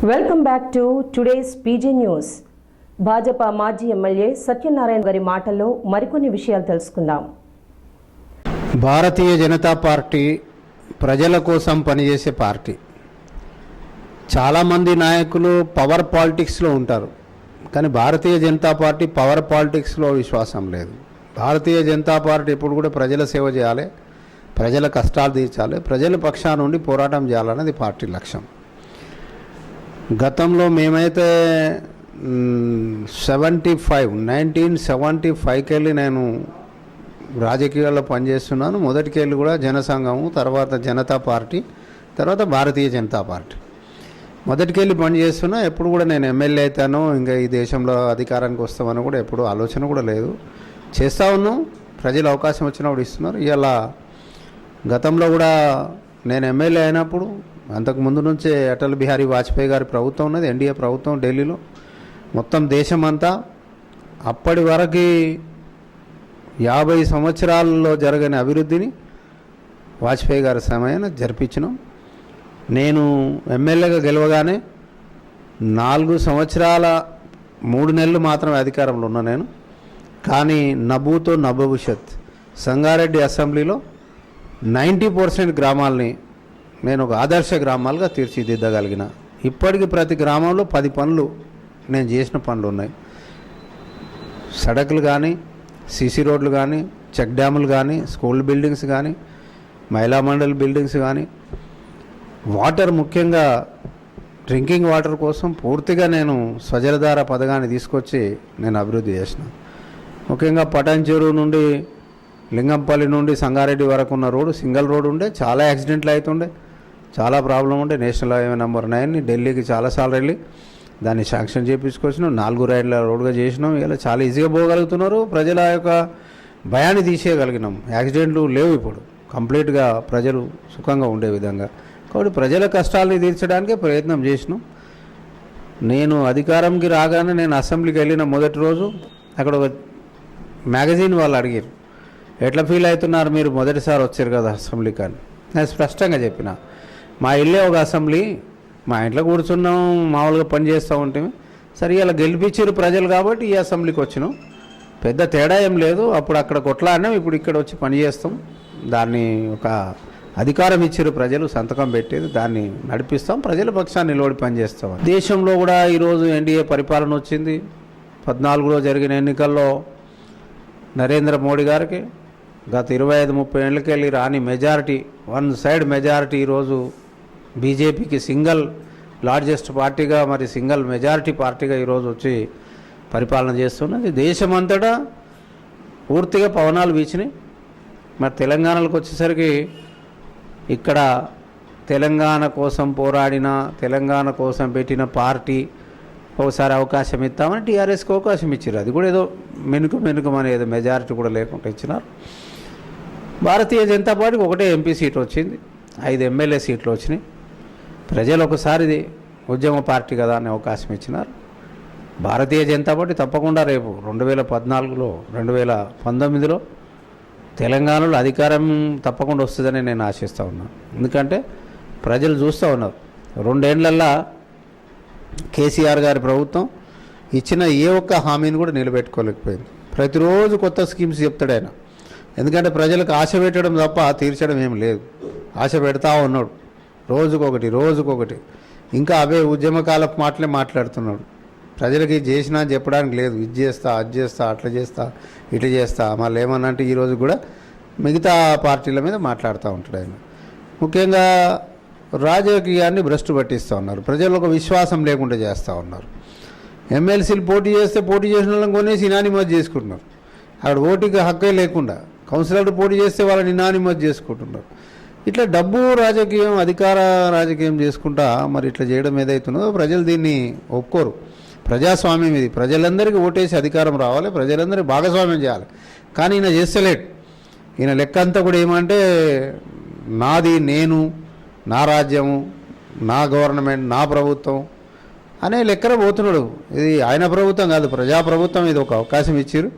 Welcome back to today's PG news. Bhajapa మాజీ MLA Satyanarayana గారి మాటల్లో మరికొన్ని విషయాలు తెలుసుకుందాం. భారతీయ జనతా పార్టీ ప్రజల కోసం పనిచేసే పార్టీ. చాలామంది నాయకులు పవర్ పాలిటిక్స్లో ఉంటారు, కానీ భారతీయ జనతా పార్టీ పవర్ పాలిటిక్స్లో విశ్వాసం లేదు. భారతీయ జనతా పార్టీ ఇప్పుడు కూడా ప్రజల సేవ చేయాలి, ప్రజల కష్టాలు తీర్చాలి, ప్రజల పక్షాన నుండి పోరాటం చేయాలన్నది పార్టీ లక్ష్యం. గతంలో మేమైతే 1975కి వెళ్ళి నేను రాజకీయాల్లో పనిచేస్తున్నాను. మొదటికెళ్ళి కూడా జనసంఘము, తర్వాత జనతా పార్టీ, తర్వాత భారతీయ జనతా పార్టీ. మొదటికెళ్ళి పనిచేస్తున్నా. ఎప్పుడు కూడా నేను ఎమ్మెల్యే అవుతాను, ఇంకా ఈ దేశంలో అధికారానికి వస్తామని కూడా ఎప్పుడు ఆలోచన కూడా లేదు. చేస్తూ ఉన్నాం, ప్రజలు అవకాశం వచ్చినప్పుడు ఇస్తున్నారు. ఇలా గతంలో కూడా నేను ఎమ్మెల్యే అయినప్పుడు అంతకుముందు నుంచే అటల్ బిహారీ వాజ్పేయి గారి ప్రభుత్వం ఉన్నది, ఎన్డీఏ ప్రభుత్వం ఢిల్లీలో. మొత్తం దేశమంతా అప్పటి వరకు 50 సంవత్సరాల్లో జరగని అభివృద్ధిని వాజ్పేయి గారి సమయాన్ని జరిపించినాం. నేను ఎమ్మెల్యేగా గెలవగానే 4 సంవత్సరాల 3 నెలలు మాత్రమే అధికారంలో ఉన్నా నేను. కానీ నభూతో నభవిష్యత్ సంగారెడ్డి అసెంబ్లీలో 90% గ్రామాలని నేను ఒక ఆదర్శ గ్రామాలుగా తీర్చిదిద్దగలిగిన. ఇప్పటికీ ప్రతి గ్రామంలో 10 పనులు నేను చేసిన పనులు ఉన్నాయి. సడకులు కానీ, సీసీ రోడ్లు కానీ, చెక్ డ్యాములు కానీ, స్కూల్ బిల్డింగ్స్ కానీ, మహిళా మండలి బిల్డింగ్స్ కానీ, వాటర్, ముఖ్యంగా డ్రింకింగ్ వాటర్ కోసం పూర్తిగా నేను స్వజలధార పథకాన్ని తీసుకొచ్చి నేను అభివృద్ధి చేసిన. ముఖ్యంగా పటాన్చెరు నుండి లింగంపల్లి నుండి సంగారెడ్డి వరకు ఉన్న రోడ్డు సింగిల్ రోడ్డు ఉండే, చాలా యాక్సిడెంట్లు అవుతుండే, చాలా ప్రాబ్లం ఉండే. నేషనల్ హైవే నెంబర్ 9ని ఢిల్లీకి చాలాసార్లు వెళ్ళి దాన్ని శాంక్షన్ చేయించుకొచ్చినాం. 4 రైళ్ళ రోడ్డుగా చేసినాం. ఇలా చాలా ఈజీగా పోగలుగుతున్నారు. ప్రజల యొక్క భయాన్ని తీసేయగలిగినాం. యాక్సిడెంట్లు లేవు ఇప్పుడు, కంప్లీట్గా ప్రజలు సుఖంగా ఉండే విధంగా. కాబట్టి ప్రజల కష్టాలని తీర్చడానికే ప్రయత్నం చేసినాం. నేను అధికారంకి రాగానే నేను అసెంబ్లీకి వెళ్ళిన మొదటి రోజు అక్కడ ఒక మ్యాగజైన్ వాళ్ళు అడిగారు, ఎట్లా ఫీల్ అవుతున్నారు మీరు, మొదటిసారి వచ్చారు కదా అసెంబ్లీకి అని. నేను స్పష్టంగా చెప్పిన, మా ఇల్లే ఒక అసెంబ్లీ, మా ఇంట్లో కూర్చున్నాం, మామూలుగా పని చేస్తూ ఉంటే సరే ఇలా గెలిపించారు ప్రజలు కాబట్టి ఈ అసెంబ్లీకి వచ్చినాం. పెద్ద తేడా ఏం లేదు. అప్పుడు అక్కడ కొట్లాడినాం, ఇప్పుడు ఇక్కడ వచ్చి పని చేస్తాం. దాన్ని ఒక అధికారం ఇచ్చారు ప్రజలు, సంతకం పెట్టేది, దాన్ని నడిపిస్తాం, ప్రజల పక్షాన్ని నిలబడి పనిచేస్తాం. దేశంలో కూడా ఈరోజు ఎన్డీఏ పరిపాలన వచ్చింది. 14లో జరిగిన ఎన్నికల్లో నరేంద్ర మోడీ గారికి గత 25-30 ఏళ్ళకెళ్ళి రాని మెజారిటీ, 1 సైడ్ మెజారిటీ ఈరోజు బీజేపీకి సింగిల్ లార్జెస్ట్ పార్టీగా, మరి సింగిల్ మెజారిటీ పార్టీగా ఈరోజు వచ్చి పరిపాలన చేస్తున్నది. దేశమంతటా పూర్తిగా పవనాలు వీచినాయి. మరి తెలంగాణలోకి వచ్చేసరికి ఇక్కడ తెలంగాణ కోసం పోరాడిన, తెలంగాణ కోసం పెట్టిన పార్టీ ఒకసారి అవకాశం ఇస్తామని టీఆర్ఎస్కి అవకాశం ఇచ్చారు. అది కూడా ఏదో మెనుకమని ఏదో మెజారిటీ కూడా లేకుండా ఇచ్చినారు. భారతీయ జనతా పార్టీకి ఒకటే ఎంపీ సీట్ వచ్చింది, 5 ఎమ్మెల్యే సీట్లు వచ్చినాయి. ప్రజలు ఒకసారి ఉద్యమ పార్టీ కదా అని అవకాశం ఇచ్చినారు. భారతీయ జనతా పార్టీ తప్పకుండా రేపు 2014లో 2019లో తెలంగాణలో అధికారం తప్పకుండా వస్తుందని నేను ఆశిస్తూ ఉన్నాను. ఎందుకంటే ప్రజలు చూస్తూ ఉన్నారు, 2 ఏళ్లల్లో కేసీఆర్ గారి ప్రభుత్వం ఇచ్చిన ఏ ఒక్క హామీని కూడా నిలబెట్టుకోలేకపోయింది. ప్రతిరోజు కొత్త స్కీమ్స్ చెప్తాడు ఆయన. ఎందుకంటే ప్రజలకు ఆశ పెట్టడం తప్ప తీర్చడం ఏం లేదు. ఆశ పెడతా ఉన్నాడు, రోజుకొకటి. ఇంకా అవే ఉద్యమకాలపు మాటలే మాట్లాడుతున్నాడు. ప్రజలకి ఇది చేసినా అని చెప్పడానికి లేదు. ఇది చేస్తా, అది చేస్తా, అట్లా చేస్తా, ఇట్లా చేస్తా, మళ్ళీ ఏమన్నంటే ఈరోజు కూడా మిగతా పార్టీల మీద మాట్లాడుతూ ఉంటాడు ఆయన. ముఖ్యంగా రాజకీయాన్ని భ్రష్టు పట్టిస్తూ ఉన్నారు. ప్రజలు ఒక విశ్వాసం లేకుండా చేస్తూ ఉన్నారు. ఎమ్మెల్సీలు పోటీ చేస్తే పోటీ చేసిన వాళ్ళని కొనేసి ఇనానిమస్ చేసుకుంటున్నారు. అక్కడ ఓటుకి హక్కే లేకుండా కౌన్సిలర్ పోటీ చేస్తే వాళ్ళని ఇనానిమస్ చేసుకుంటున్నారు. ఇట్లా డబ్బు రాజకీయం, అధికార రాజకీయం చేసుకుంటా మరి ఇట్లా చేయడం ఏదైతుందో ప్రజలు దీన్ని ఒప్పుకోరు. ప్రజాస్వామ్యం ఇది, ప్రజలందరికీ ఓటేసి అధికారం రావాలి, ప్రజలందరికీ భాగస్వామ్యం చేయాలి. కానీ ఈయన చేస్తలేడు. ఈయన లెక్క అంతా కూడా ఏమంటే నాది, నేను, నా రాజ్యము, నా గవర్నమెంట్, నా ప్రభుత్వం అనే లెక్కన పోతున్నాడు. ఇది ఆయన ప్రభుత్వం కాదు, ప్రజాప్రభుత్వం. ఇది ఒక అవకాశం ఇచ్చారు,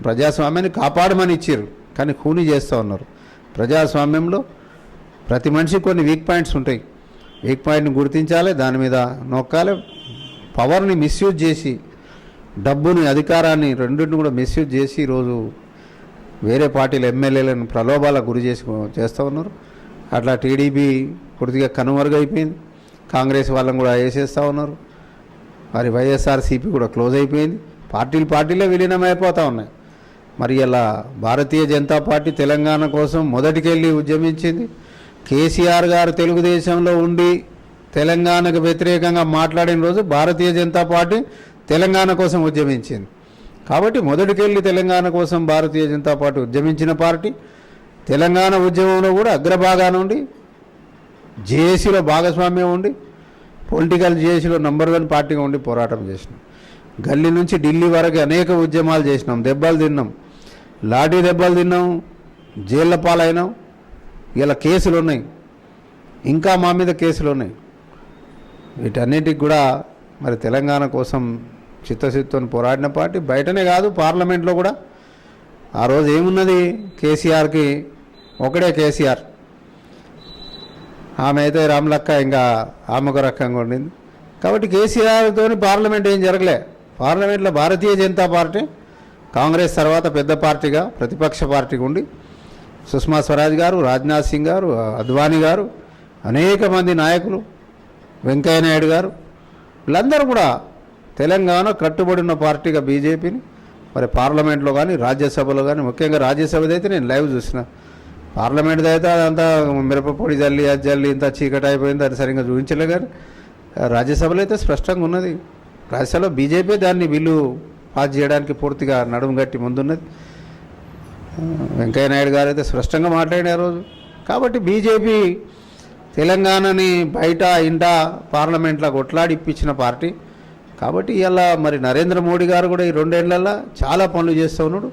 ప్రజాస్వామ్యాన్ని కాపాడమని ఇచ్చారు, కానీ ఖూనీ చేస్తూ ఉన్నారు. ప్రజాస్వామ్యంలో ప్రతి మనిషికి కొన్ని వీక్ పాయింట్స్ ఉంటాయి. వీక్ పాయింట్ని గుర్తించాలి, దాని మీద నొక్కాలి. పవర్ని మిస్యూజ్ చేసి, డబ్బుని, అధికారాన్ని రెండింటిని కూడా మిస్యూజ్ చేసి ఈరోజు వేరే పార్టీల ఎమ్మెల్యేలను ప్రలోభాలకు గురి చేస్తూ ఉన్నారు. అట్లా టీడీపీ పూర్తిగా కనుమరుగైపోయింది. కాంగ్రెస్ వాళ్ళని కూడా వేసేస్తూ ఉన్నారు. మరి వైఎస్ఆర్సీపీ కూడా క్లోజ్ అయిపోయింది. పార్టీలే విలీనమైపోతూ ఉన్నాయి. మరి ఇలా భారతీయ జనతా పార్టీ తెలంగాణ కోసం మొదటికెళ్ళి ఉద్యమించింది. కేసీఆర్ గారు తెలుగుదేశంలో ఉండి తెలంగాణకు వ్యతిరేకంగా మాట్లాడిన రోజు భారతీయ జనతా పార్టీ తెలంగాణ కోసం ఉద్యమించింది. కాబట్టి మొదటికెళ్ళి తెలంగాణ కోసం భారతీయ జనతా పార్టీ ఉద్యమించిన పార్టీ. తెలంగాణ ఉద్యమంలో కూడా అగ్రభాగాన ఉండి జేఏసీలో భాగస్వామ్యం ఉండి పొలిటికల్ జేఏసీలో నంబర్ 1 పార్టీగా ఉండి పోరాటం చేసినాం. గల్లీ నుంచి ఢిల్లీ వరకు అనేక ఉద్యమాలు చేసినాం. దెబ్బలు తిన్నాం, లాఠీ దెబ్బలు తిన్నాం, జైళ్ళ పాలైనాం. ఇలా కేసులు ఉన్నాయి, ఇంకా మా మీద కేసులు ఉన్నాయి. వీటన్నిటికి కూడా మరి తెలంగాణ కోసం చిత్తశుద్ధితో పోరాడిన పార్టీ. బయటనే కాదు, పార్లమెంట్లో కూడా ఆ రోజు ఏమున్నది, కేసీఆర్కి ఒకడే కేసీఆర్, ఆమె అయితే రామలక్క ఇంకా ఆమె ఒక రకంగా ఉండింది. కాబట్టి కేసీఆర్తో పార్లమెంట్ ఏం జరగలే. పార్లమెంట్లో భారతీయ జనతా పార్టీ కాంగ్రెస్ తర్వాత పెద్ద పార్టీగా ప్రతిపక్ష పార్టీగా ఉండి సుష్మా స్వరాజ్ గారు, రాజ్నాథ్ సింగ్ గారు, అద్వానీ గారు, అనేక మంది నాయకులు, వెంకయ్య నాయుడు గారు, వీళ్ళందరూ కూడా తెలంగాణ కట్టుబడి ఉన్న పార్టీగా బీజేపీని మరి పార్లమెంట్లో కానీ రాజ్యసభలో కానీ, ముఖ్యంగా రాజ్యసభది అయితే నేను లైవ్ చూసిన. పార్లమెంట్ది అయితే అదంతా మిరపపొడి జల్లి అది జల్లి ఇంత చీకటి అయిపోయింది, అది సరిగ్గా చూపించలే. కానీ రాజ్యసభలో అయితే స్పష్టంగా ఉన్నది. రాజ్యసభలో బీజేపీ దాన్ని బిల్లు పాస్ చేయడానికి పూర్తిగా నడుము గట్టి ముందున్నది. వెంకయ్య నాయుడు గారు అయితే స్పష్టంగా మాట్లాడిన రోజు. కాబట్టి బీజేపీ తెలంగాణని బయట ఇంట పార్లమెంట్లో కొట్లాడి ఇప్పించిన పార్టీ. కాబట్టి ఇలా మరి నరేంద్ర మోడీ గారు కూడా ఈ 2 ఏళ్లలో చాలా పనులు చేస్తూ ఉన్నాడు.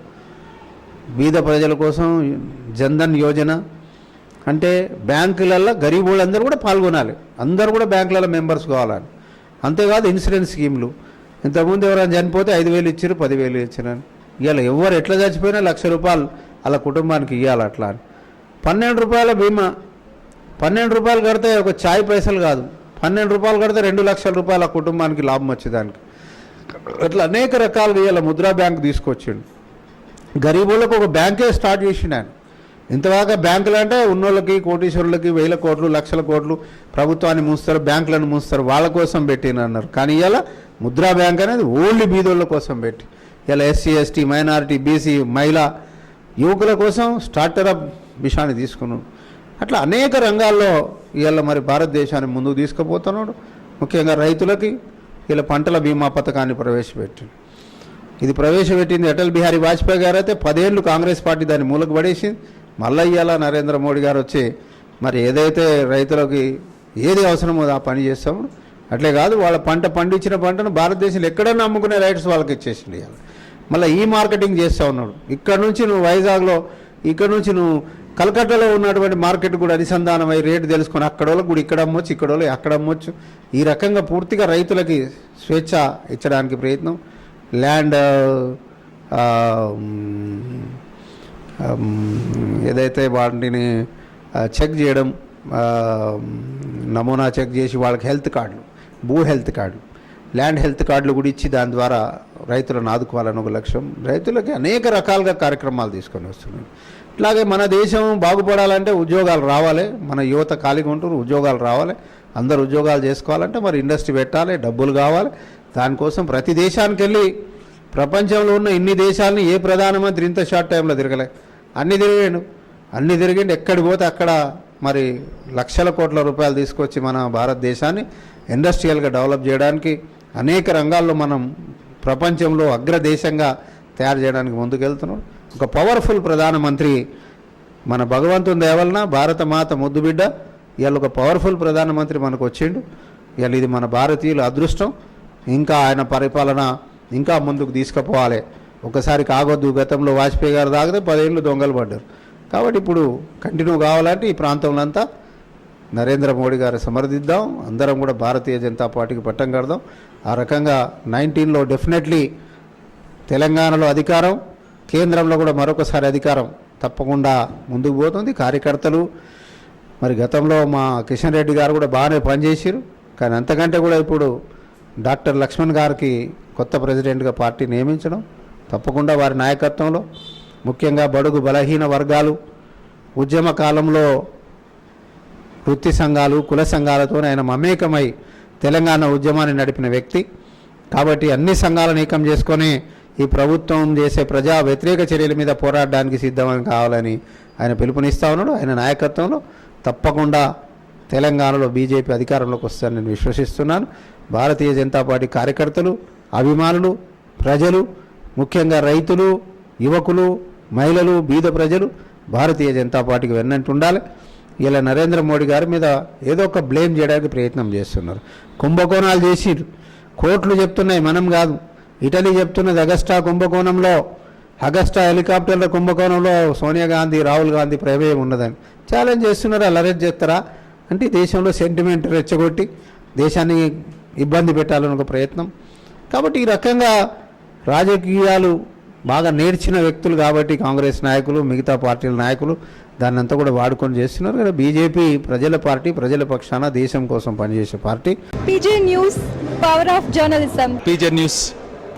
బీద ప్రజల కోసం జన్ధన్ యోజన అంటే బ్యాంకులలో గరీబ్ వాళ్ళందరూ కూడా పాల్గొనాలి, అందరూ కూడా బ్యాంకులలో మెంబర్స్ కావాలని. అంతేకాదు ఇన్సూరెన్స్ స్కీమ్లు. ఇంతకుముందు ఎవరైనా చనిపోతే 5,000 ఇచ్చారు, 10,000 ఇచ్చారని. ఇవాళ ఎవరు ఎట్లా చచ్చిపోయినా ₹1,00,000 అలా కుటుంబానికి ఇవ్వాలి. అట్లా అని ₹12 బీమా. ₹12 కడితే ఒక ఛాయ్ పైసలు కాదు, ₹12 కడితే ₹2,00,000 ఆ కుటుంబానికి లాభం వచ్చేదానికి. అట్లా అనేక రకాలుగా ఇవాళ ముద్రా బ్యాంక్ తీసుకొచ్చిండు. గరీబులకు ఒక బ్యాంకే స్టార్ట్ చేసిండు ఆయన. ఇంతదాకా బ్యాంకులు అంటే ఉన్నోళ్ళకి, కోటీశ్వరులకి 1,000 కోట్లు, 1,00,000 కోట్లు ప్రభుత్వాన్ని మూస్తారు, బ్యాంకులను మూస్తారు, వాళ్ళ కోసం పెట్టిన అన్నారు. కానీ ఇలా ముద్రా బ్యాంక్ అనేది ఓన్లీ బీదోళ్ళ కోసం పెట్టి ఇలా ఎస్సీ, ఎస్టీ, మైనారిటీ, బీసీ, మహిళా, యువకుల కోసం స్టార్టరప్ విషయాన్ని తీసుకున్నాడు. అట్లా అనేక రంగాల్లో ఇవాళ మరి భారతదేశాన్ని ముందుకు తీసుకుపోతున్నాడు. ముఖ్యంగా రైతులకి ఇలా పంటల బీమా పథకాన్ని ప్రవేశపెట్టింది. ఇది ప్రవేశపెట్టింది అటల్ బిహారీ వాజ్పేయి గారు. అయితే 10 ఏళ్ళు కాంగ్రెస్ పార్టీ దాన్ని మూలకు పడేసింది. మళ్ళీ ఇవాళ నరేంద్ర మోడీ గారు వచ్చి మరి ఏదైతే రైతులకి ఏది అవసరమో ఆ పని చేస్తాము. అట్లే కాదు, వాళ్ళ పండించిన పంటను భారతదేశంలో ఎక్కడన్నా అమ్ముకునే రైట్స్ వాళ్ళకి ఇచ్చేసింది. ఇవాళ మళ్ళీ ఈ మార్కెటింగ్ చేస్తూ ఉన్నాడు. ఇక్కడ నుంచి నువ్వు వైజాగ్లో, ఇక్కడ నుంచి నువ్వు కలకత్తాలో ఉన్నటువంటి మార్కెట్ కూడా అనుసంధానం అయ్యి రేటు తెలుసుకొని అక్కడ వాళ్ళకి కూడా ఇక్కడ అమ్మొచ్చు, ఇక్కడ వాళ్ళు అక్కడ అమ్మొచ్చు. ఈ రకంగా పూర్తిగా రైతులకి స్వేచ్ఛ ఇచ్చడానికి ప్రయత్నం. ల్యాండ్ ఏదైతే వాటిని చెక్ చేయడం, నమూనా చెక్ చేసి వాళ్ళకి హెల్త్ కార్డులు, భూ హెల్త్ కార్డులు, ల్యాండ్ హెల్త్ కార్డులు కూడా ఇచ్చి దాని ద్వారా రైతులను ఆదుకోవాలని ఒక లక్ష్యం. రైతులకి అనేక రకాలుగా కార్యక్రమాలు తీసుకొని వస్తున్నాయి. ఇట్లాగే మన దేశం బాగుపడాలంటే ఉద్యోగాలు రావాలి. మన యువత ఖాళీగా ఉంటూ ఉద్యోగాలు రావాలి. అందరు ఉద్యోగాలు చేసుకోవాలంటే మరి ఇండస్ట్రీ పెట్టాలి, డబ్బులు కావాలి. దానికోసం ప్రతి దేశానికి వెళ్ళి ప్రపంచంలో ఉన్న ఇన్ని దేశాలని ఏ ప్రధానమంత్రి ఇంత షార్ట్ టైంలో తిరగలే. అన్నీ తిరిగిండు. ఎక్కడికి పోతే అక్కడ మరి లక్షల కోట్ల రూపాయలు తీసుకొచ్చి మన భారతదేశాన్ని ఇండస్ట్రియల్గా డెవలప్ చేయడానికి అనేక రంగాల్లో మనం ప్రపంచంలో అగ్రదేశంగా తయారు చేయడానికి ముందుకెళ్తున్నాం. ఒక పవర్ఫుల్ ప్రధానమంత్రి మన భగవంతుని దయవలన భారత మాత ముద్దుబిడ్డ ఇవాళ ఒక పవర్ఫుల్ ప్రధానమంత్రి మనకు వచ్చిండు. ఇవాళ ఇది మన భారతీయుల అదృష్టం. ఇంకా ఆయన పరిపాలన ఇంకా ముందుకు తీసుకుపోవాలి. ఒకసారి కాగొద్దు. గతంలో వాజ్పేయి గారు తాగితే 10 ఏళ్ళు దొంగలు పడ్డారు. కాబట్టి ఇప్పుడు కంటిన్యూ కావాలంటే ఈ ప్రాంతంలో అంతా నరేంద్ర మోడీ గారు సమర్థిద్దాం. అందరం కూడా భారతీయ జనతా పార్టీకి పట్టం కడదాం. ఆ రకంగా 19లో డెఫినెట్లీ తెలంగాణలో అధికారం, కేంద్రంలో కూడా మరొకసారి అధికారం తప్పకుండా ముందుకు పోతుంది. కార్యకర్తలు మరి గతంలో మా కిషన్ రెడ్డి గారు కూడా బాగానే పనిచేసారు. కానీ అంతకంటే కూడా ఇప్పుడు డాక్టర్ లక్ష్మణ్ గారికి కొత్త ప్రెసిడెంట్గా పార్టీ నియమించడం, తప్పకుండా వారి నాయకత్వంలో ముఖ్యంగా బడుగు బలహీన వర్గాలు ఉద్యమ కాలంలో వృత్తి సంఘాలు కుల సంఘాలతో ఆయన మమేకమై తెలంగాణ ఉద్యమాన్ని నడిపిన వ్యక్తి కాబట్టి అన్ని సంఘాలను ఏకం చేసుకొని ఈ ప్రభుత్వం చేసే ప్రజా వ్యతిరేక చర్యల మీద పోరాడడానికి సిద్ధమని కావాలని ఆయన పిలుపునిస్తా ఉన్నాడు. ఆయన నాయకత్వంలో తప్పకుండా తెలంగాణలో బీజేపీ అధికారంలోకి వస్తారని నేను విశ్వసిస్తున్నాను. భారతీయ జనతా పార్టీ కార్యకర్తలు, అభిమానులు, ప్రజలు, ముఖ్యంగా రైతులు, యువకులు, మహిళలు, బీద ప్రజలు భారతీయ జనతా పార్టీకి వెన్నంటి ఉండాలి. ఇలా నరేంద్ర మోడీ గారి మీద ఏదో ఒక బ్లేమ్ చేయడానికి ప్రయత్నం చేస్తున్నారు. కుంభకోణాలు చేసిరు, కోర్టులు చెప్తున్నాయి, మనం కాదు. ఇటలీ చెప్తున్నది అగస్టా కుంభకోణంలో, అగస్టా హెలికాప్టర్ల కుంభకోణంలో సోనియా గాంధీ, రాహుల్ గాంధీ ప్రమేయం ఉన్నదని ఛాలెంజ్ చేస్తున్నారు. అలా అరెస్ట్ చేస్తారా అంటే దేశంలో సెంటిమెంట్ రెచ్చగొట్టి దేశాన్ని ఇబ్బంది పెట్టాలని ఒక ప్రయత్నం. కాబట్టి ఈ రకంగా రాజకీయాలు బాగా నేర్చిన వ్యక్తులు కాబట్టి కాంగ్రెస్ నాయకులు, మిగతా పార్టీల నాయకులు దాన్ని అంతా కూడా వాడుకొని చేస్తున్నారు. కదా బీజేపీ ప్రజల పార్టీ, ప్రజల పక్షాన దేశం కోసం పనిచేసే party. PJ News, power of journalism. PJ News,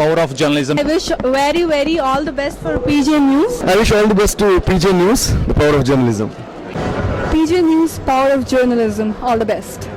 power of journalism. I wish very all the best for PJ News. I wish all the best to PJ News, the power of journalism. PJ News, power of journalism. All the best.